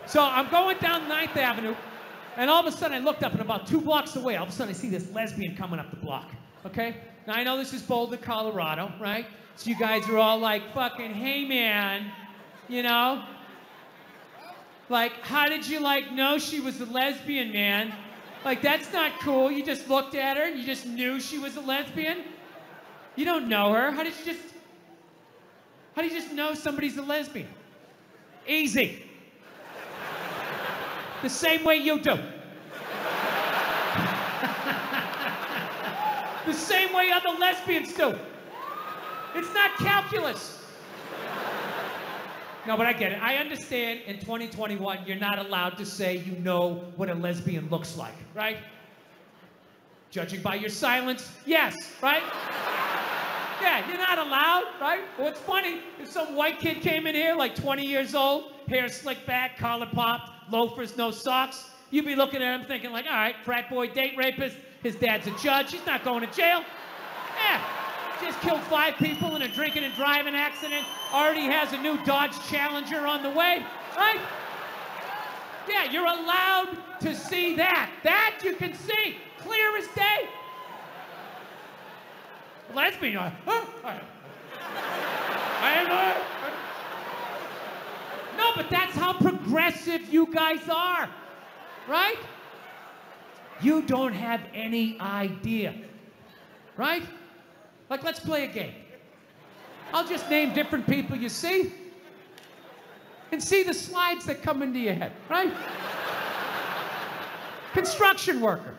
So I'm going down 9th Avenue, and all of a sudden I looked up, and about 2 blocks away, all of a sudden I see this lesbian coming up the block, okay? Now I know this is Boulder, Colorado, right? So you guys are all like, fucking, hey man, you know? Like, how did you like know she was a lesbian, man? Like, that's not cool. You just looked at her and you just knew she was a lesbian? You don't know her. How do you just know somebody's a lesbian? Easy. The same way you do. The same way other lesbians do. It's not calculus. No, but I get it. I understand in 2021, you're not allowed to say you know what a lesbian looks like, right? Judging by your silence, yes, right? Yeah, you're not allowed, right? Well, it's funny, if some white kid came in here, like 20 years old, hair slicked back, collar popped, loafers, no socks, you'd be looking at him thinking like, all right, frat boy, date rapist, his dad's a judge, he's not going to jail. Yeah, just killed 5 people in a drinking and driving accident, already has a new Dodge Challenger on the way, right? Yeah, you're allowed to see that. That you can see, clear as day. Lesbian, no, but that's how progressive you guys are, right? You don't have any idea, right? Like, let's play a game. I'll just name different people you see and see the slides that come into your head, right? Construction worker,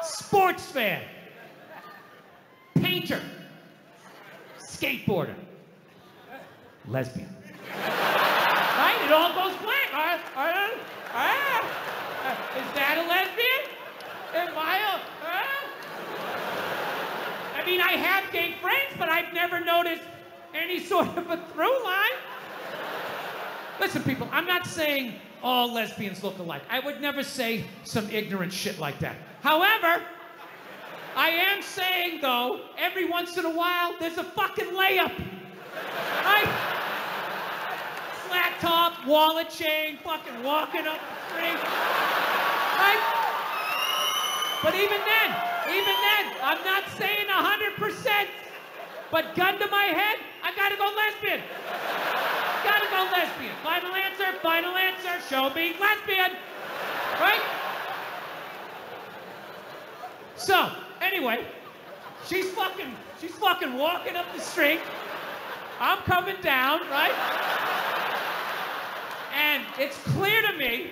sports fan, painter, skateboarder, lesbian. Right? It all goes blank. Is that a lesbian? Am I I mean, I have gay friends, but I've never noticed any sort of a through line. Listen, people, I'm not saying all lesbians look alike. I would never say some ignorant shit like that. However, I am saying, though, every once in a while, there's a fucking layup. Right? Flat top, wallet chain, fucking walking up the street. Right? But even then, I'm not saying 100%. But gun to my head, I gotta go lesbian. Gotta go lesbian. Final answer, show me lesbian. Right? So, anyway, she's fucking walking up the street. I'm coming down, right? And it's clear to me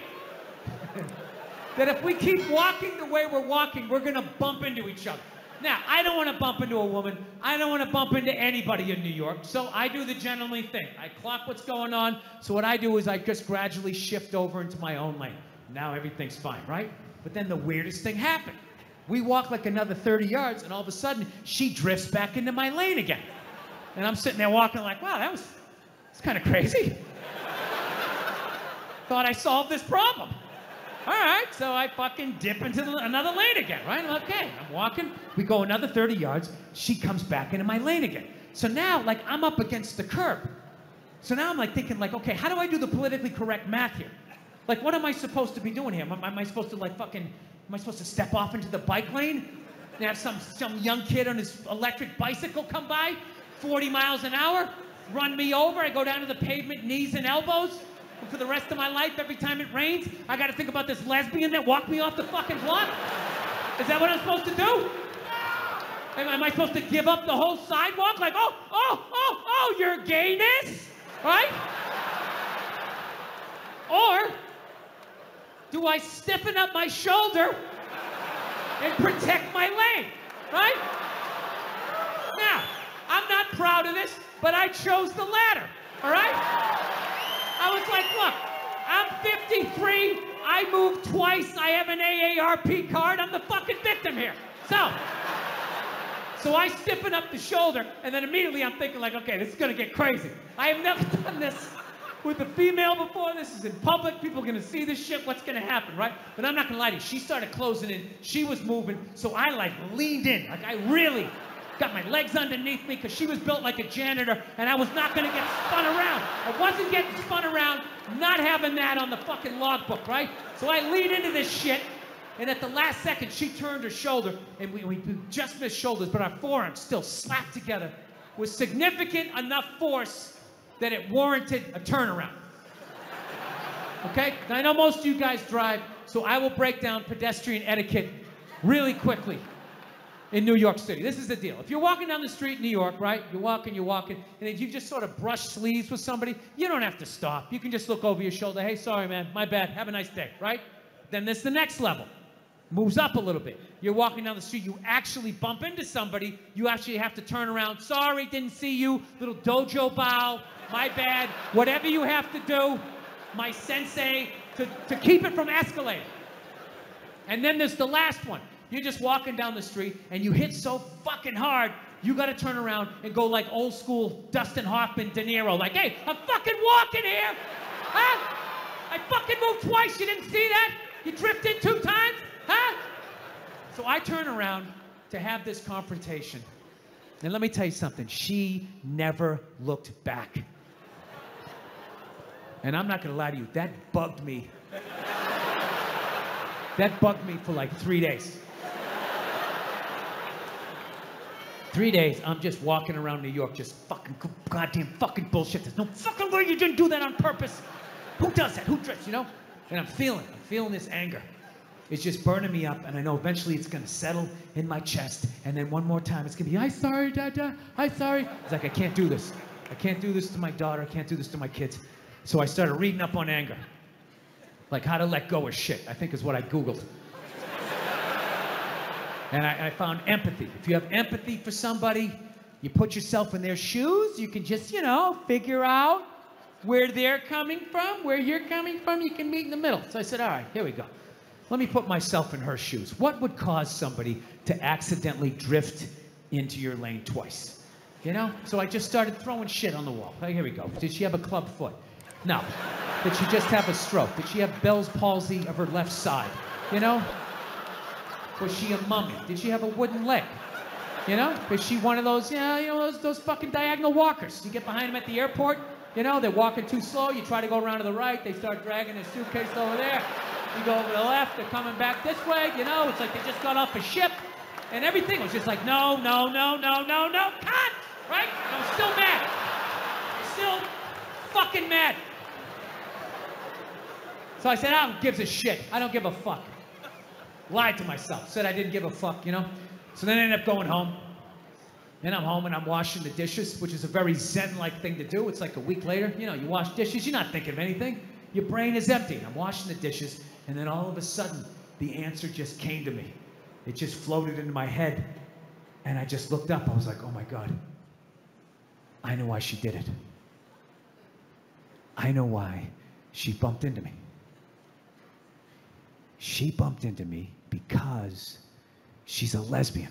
that if we keep walking the way we're walking, we're gonna bump into each other. Now, I don't want to bump into a woman. I don't want to bump into anybody in New York. So I do the gentlemanly thing. I clock what's going on. So what I do is I just gradually shift over into my own lane. Now everything's fine, right? But then the weirdest thing happened. We walk like another 30 yards, and all of a sudden, she drifts back into my lane again. And I'm sitting there walking like, wow, that's kind of crazy. Thought I solved this problem. All right, so I fucking dip into another lane again, right? Okay, I'm walking. We go another 30 yards. She comes back into my lane again. So now, like, I'm up against the curb. So now I'm like thinking, like, okay, how do I do the politically correct math here? Like, what am I supposed to be doing here? Am I supposed to, like, am I supposed to step off into the bike lane and have some young kid on his electric bicycle come by, 40 miles an hour, run me over? I go down to the pavement, knees and elbows. And for the rest of my life, every time it rains, I gotta think about this lesbian that walked me off the fucking block? Is that what I'm supposed to do? Am I supposed to give up the whole sidewalk? Like, oh, your gayness? Right? Or do I stiffen up my shoulder and protect my lane? Right? Now, I'm not proud of this, but I chose the latter. All right? I was like, look, I'm 53, I moved twice, I have an AARP card, I'm the fucking victim here. So I stiffen up the shoulder, and then immediately I'm thinking like, okay, this is gonna get crazy. I have never done this with a female before, this is in public, people are gonna see this shit, what's gonna happen, right? But I'm not gonna lie to you, she started closing in, she was moving, so I like leaned in, like I really got my legs underneath me because she was built like a janitor and I was not gonna get spun around. I wasn't getting spun around, not having that on the fucking logbook, right? So I lead into this shit, and at the last second, she turned her shoulder, and we just missed shoulders, but our forearms still slapped together with significant enough force that it warranted a turnaround. Okay? Now, I know most of you guys drive, so I will break down pedestrian etiquette really quickly in New York City. This is the deal. If you're walking down the street in New York, right? You're walking, and if you just sort of brush sleeves with somebody, you don't have to stop. You can just look over your shoulder. Hey, sorry, man. My bad. Have a nice day, right? Then there's the next level. Moves up a little bit. You're walking down the street. You actually bump into somebody. You actually have to turn around. Sorry, didn't see you. Little dojo bow. My bad. Whatever you have to do, my sensei, to keep it from escalating. And then there's the last one. You're just walking down the street, and you hit so fucking hard, you gotta turn around and go like old school Dustin Hoffman, De Niro, like, hey, I'm fucking walking here! Huh? I fucking moved twice, you didn't see that? You drifted 2 times? Huh? So I turn around to have this confrontation. And let me tell you something, she never looked back. And I'm not gonna lie to you, that bugged me. That bugged me for like 3 days. 3 days, I'm just walking around New York, just fucking goddamn fucking bullshit. There's no fucking way you didn't do that on purpose. Who does that? Who drifts, you know? And I'm feeling this anger. It's just burning me up, and I know eventually it's gonna settle in my chest, and then one more time it's gonna be, I'm sorry, Dada, I'm sorry. It's like, I can't do this. I can't do this to my daughter, I can't do this to my kids. So I started reading up on anger. Like how to let go of shit, I think is what I Googled. And I found empathy. If you have empathy for somebody, you put yourself in their shoes, you can just, you know, figure out where they're coming from, where you're coming from, you can meet in the middle. So I said, all right, here we go. Let me put myself in her shoes. What would cause somebody to accidentally drift into your lane twice? You know? So I just started throwing shit on the wall. Hey, here we go. Did she have a club foot? No. Did she just have a stroke? Did she have Bell's palsy of her left side? You know? Was she a mummy? Did she have a wooden leg? You know? Was she one of those, yeah, you know, those fucking diagonal walkers? You get behind them at the airport, you know, they're walking too slow, you try to go around to the right, they start dragging their suitcase over there. You go over to the left, they're coming back this way, you know, it's like they just got off a ship, and everything was just like, no, no, no, no, no, no, cut! Right? I was still mad. Still fucking mad. So I said, I don't give a shit. I don't give a fuck. Lied to myself. Said I didn't give a fuck, you know? So then I ended up going home. Then I'm home and I'm washing the dishes, which is a very Zen-like thing to do. It's like a week later. You know, you wash dishes, you're not thinking of anything. Your brain is empty. I'm washing the dishes, and then all of a sudden, the answer just came to me. It just floated into my head, and I just looked up. I was like, oh my God. I know why she did it. I know why she bumped into me. She bumped into me because she's a lesbian.